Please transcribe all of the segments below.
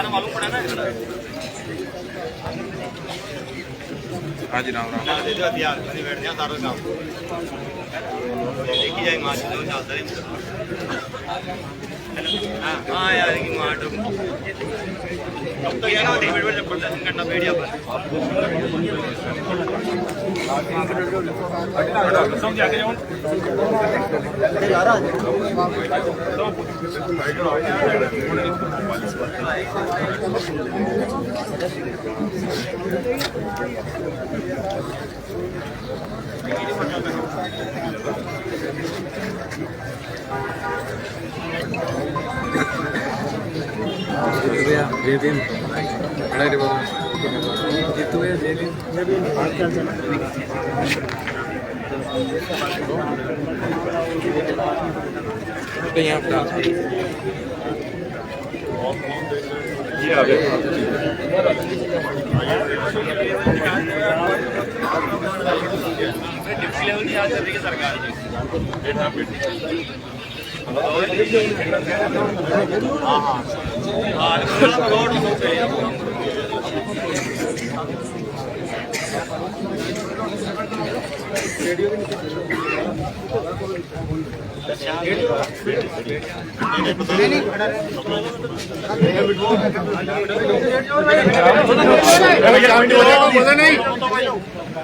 मालूम पड़ा ना। हाँ जी, राम राम। दे दो हथियार, बैठ जाओ सारा काम देखी जाए। मार दो चलता है। हाँ यार की मार दो। अब तो ये ना डेविड पर जबरदस्त करना मीडिया पर समझ आके जाओ। भैया जय भीम अरे बाबा जीतू भैया जय भीम यहाँ जी आ गए। डिप्टी लेवल की आज चल रही है सरकार जी।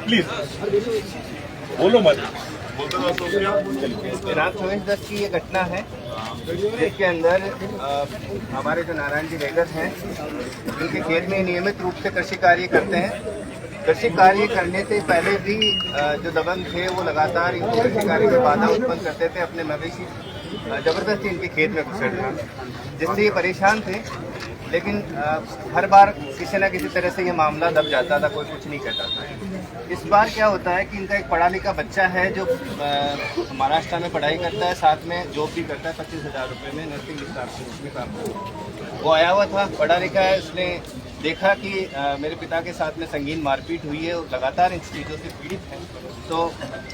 प्लीज बोलो मत। दिनांक 24/10 की ये घटना है जिसके अंदर हमारे जो नारायण जी बेगर हैं उनके खेत में नियमित रूप से कृषि कार्य करते हैं। कृषि कार्य करने से पहले भी जो दबंग थे वो लगातार इनके कृषि कार्य में बाधा उत्पन्न करते थे। अपने मवेशी जबरदस्ती इनके खेत में घुसड़ रहे जिससे ये परेशान थे। लेकिन हर बार किसी न किसी तरह से ये मामला दब जाता था, कोई कुछ नहीं कहता था। इस बार क्या होता है कि इनका एक पढ़ा लिखा बच्चा है जो महाराष्ट्र में पढ़ाई करता है, साथ में जॉब भी करता है। 25,000 रुपये में नर्सिंग स्टाफ में काम करता है। वो आया हुआ था, पढ़ा लिखा है। उसने देखा कि मेरे पिता के साथ में संगीन मारपीट हुई है और लगातार इन चीज़ों से पीड़ित है। तो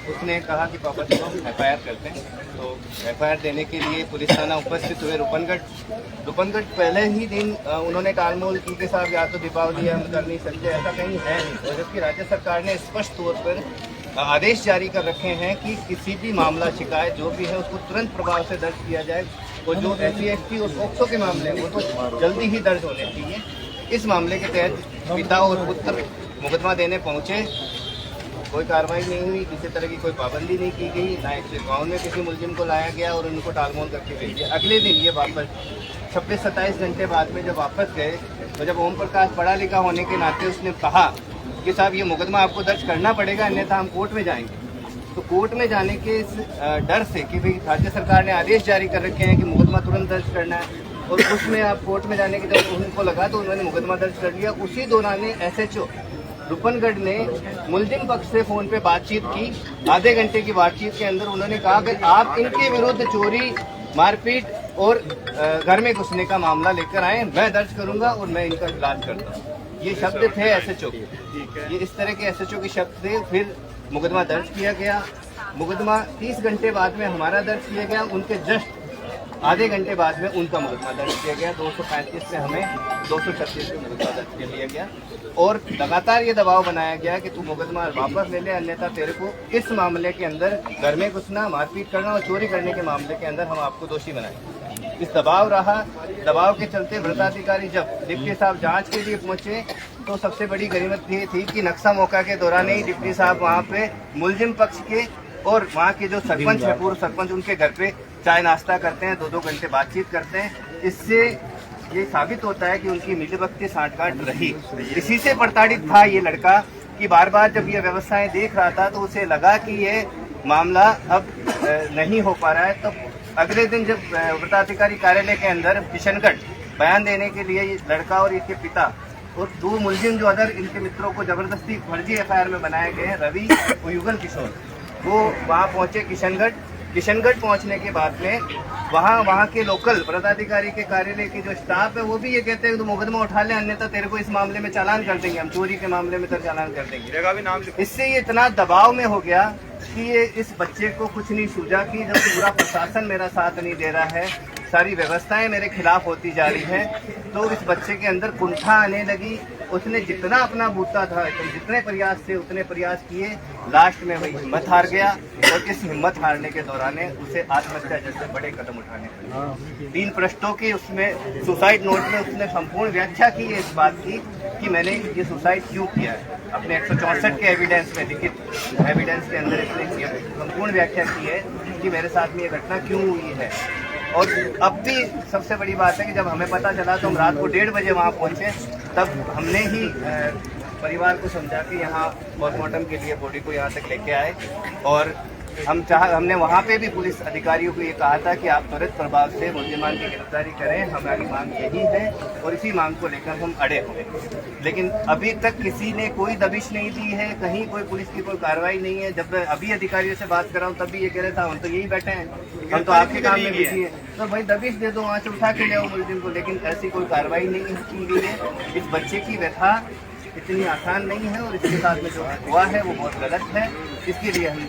उसने कहा कि पापा चलो FIR करते हैं। तो FIR देने के लिए पुलिस थाना उपस्थित हुए रूपनगढ़ पहले ही दिन उन्होंने टालमोल की के साथ या तो दीपावली हम कर नहीं सकते, ऐसा कहीं है नहीं। और जबकि राज्य सरकार ने स्पष्ट तौर पर आदेश जारी कर रखे हैं कि किसी भी मामला शिकायत जो भी है उसको तुरंत प्रभाव से दर्ज किया जाए। और जो SC/ST और पोक्सो के मामले हैं वो तो जल्दी ही दर्ज होने चाहिए। इस मामले के तहत पिता और पुत्र मुकदमा देने पहुंचे, कोई कार्रवाई नहीं हुई, किसी तरह की कोई पाबंदी नहीं की गई, ना एक गाँव में किसी मुलजिम को लाया गया और उनको टालमोल करके भेज दिया। अगले दिन ये वापस 26-27 घंटे बाद में जब वापस गए तो जब ओम प्रकाश पढ़ा लिखा होने के नाते उसने कहा कि साहब ये मुकदमा आपको दर्ज करना पड़ेगा, अन्यथा हम कोर्ट में जाएंगे। तो कोर्ट में जाने के इस डर से कि भाई राज्य सरकार ने आदेश जारी कर रखे हैं कि मुकदमा तुरंत दर्ज करना है और उसमें आप कोर्ट में जाने की जब उनको लगा तो उन्होंने मुकदमा दर्ज कर लिया। उसी दौरान SHO रूपनगढ़ ने मुलजिम पक्ष से फोन पे बातचीत की। आधे घंटे की बातचीत के अंदर उन्होंने कहा कि आप इनके विरुद्ध चोरी, मारपीट और घर में घुसने का मामला लेकर आए, मैं दर्ज करूंगा और मैं इनका इलाज करता हूँ। ये शब्द थे SHO के, ये इस तरह के SHO के शब्द थे। फिर मुकदमा दर्ज किया गया। मुकदमा 30 घंटे बाद में हमारा दर्ज किया गया, उनके जस्ट आधे घंटे बाद में उनका मुकदमा दर्ज किया गया। 235 से हमें 236 में मुकदमा दर्ज कर लिया गया और लगातार ये दबाव बनाया गया कि तू मुकदमा वापस ले ले, अन्यथा तेरे को इस मामले के अंदर घर में घुसना, मारपीट करना और चोरी करने के मामले के अंदर हम आपको दोषी बनाएंगे। इस दबाव रहा। दबाव के चलते व्रताधिकारी जब डिप्टी साहब जांच के लिए पहुंचे तो सबसे बड़ी गनीमत ये थी कि नक्शा मौका के दौरान ही डिप्टी साहब वहाँ पे मुलजिम पक्ष के और वहाँ के जो सरपंच है, पूर्व सरपंच, उनके घर पे चाय नाश्ता करते हैं, 2-2 घंटे बातचीत करते हैं। इससे ये साबित होता है कि उनकी मिलीभगत साठगांठ रही। इसी से प्रताड़ित था ये लड़का कि बार बार जब ये व्यवस्थाएं देख रहा था तो उसे लगा कि ये मामला अब नहीं हो पा रहा है। तो अगले दिन जब व्रताधिकारी कार्यालय के अंदर किशनगढ़ बयान देने के लिए ये लड़का और इसके पिता और 2 मुलजिम जो अदर इनके मित्रों को जबरदस्ती फर्जी FIR में बनाए गए हैं, रवि और युगल किशोर, वो वहाँ पहुँचे किशनगढ़ किशनगढ़ पहुंचने के बाद में वहाँ के लोकल पदाधिकारी के कार्यालय के जो स्टाफ है वो भी ये कहते हैं तो मुकदमा उठा ले, अन्यथा तेरे को इस मामले में चालान कर देंगे, हम चोरी के मामले में तेरा चालान कर देंगे। जगह भी नाम लिखो। इससे ये इतना दबाव में हो गया कि ये इस बच्चे को कुछ नहीं सूझा कि जब पूरा प्रशासन मेरा साथ नहीं दे रहा है, सारी व्यवस्थाएं मेरे खिलाफ होती जा रही है, तो इस बच्चे के अंदर कुंठा आने लगी। उसने जितना अपना बूता था, तो जितने प्रयास थे उतने प्रयास किए, लास्ट में वही हिम्मत हार गया और इस हिम्मत हारने के दौरान उसे आत्महत्या जैसे बड़े कदम उठाने पड़े। 3 पृष्ठों की उसमें सुसाइड नोट में उसने संपूर्ण व्याख्या की है इस बात की कि मैंने ये सुसाइड क्यों किया है। अपने 164 के एविडेंस में, लिखित एविडेंस के अंदर इसने संपूर्ण व्याख्या की है कि मेरे साथ में ये घटना क्यों हुई है। और अब भी सबसे बड़ी बात है कि जब हमें पता चला तो हम रात को 1:30 बजे वहाँ पहुँचे, तब हमने ही परिवार को समझा कि यहाँ पोस्टमार्टम के लिए बॉडी को यहाँ तक लेके आए। और हमने वहाँ पे भी पुलिस अधिकारियों को ये कहा था कि आप त्वरित प्रभाव से मुल्जिमान की गिरफ्तारी करें, हमारी मांग यही है और इसी मांग को लेकर हम अड़े हुए। लेकिन अभी तक किसी ने कोई दबिश नहीं दी है, कहीं कोई पुलिस की कोई कार्रवाई नहीं है। जब मैं अभी अधिकारियों से बात कर रहा हूँ तब भी ये कह रहे था हम तो यही बैठे हैं, हम तो आपके काम में बिजी हैं, तो भाई दबिश दे दो, वहाँ से उठा के ले आओ मुल्जिम को। लेकिन ऐसी कोई कार्रवाई नहीं की गई है। इस बच्चे की व्यथा इतनी आसान नहीं है और इसके साथ में जो हुआ है वो बहुत गलत है। इसके लिए हम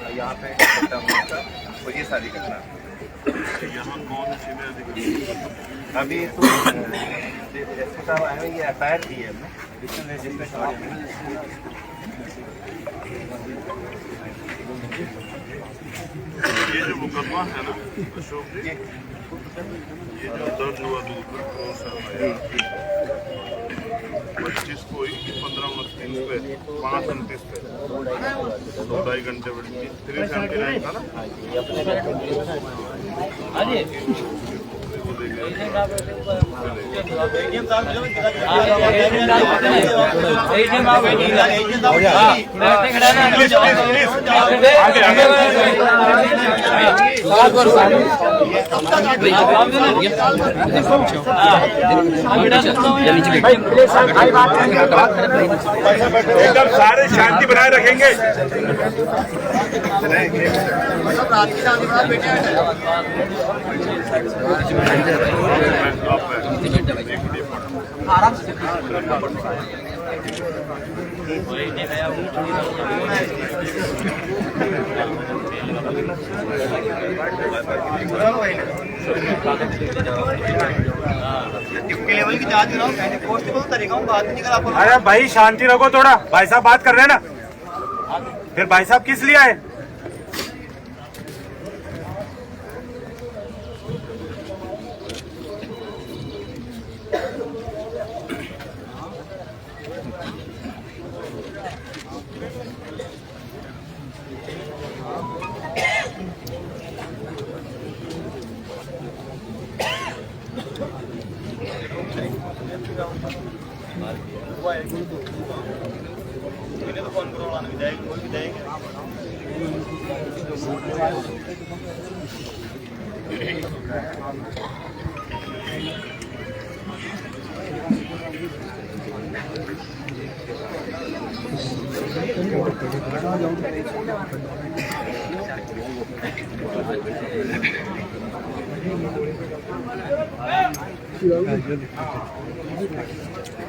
यहाँ पे इकट्ठा हुआ था और ये सारी घटना अभी तो एसपी साहब आए हैं, ये FIR दी है हमने, जिसमें ये जो मुकदमा है ना अशोक जी, ये जो दर्ज हुआ 25 को 15-29 पे 5-29 पे 2-2.5 घंटे बैठी 379 था ना। एकदम सारे शांति बनाए रखेंगे। आराम से लेवल की जांच कराओ, कॉन्स्टेबल तरीका हूँ, बात नहीं कर आपको। अरे भाई शांति रखो थोड़ा, भाई साहब बात कर रहे हैं ना, फिर भाई साहब किस लिए आए? तो फोन करो, विधायक कोई विधायक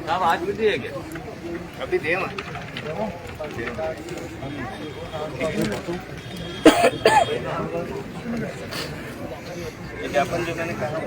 साहब आज भी दिए क्या? अभी दे ज्ञापन जो मैंने कहा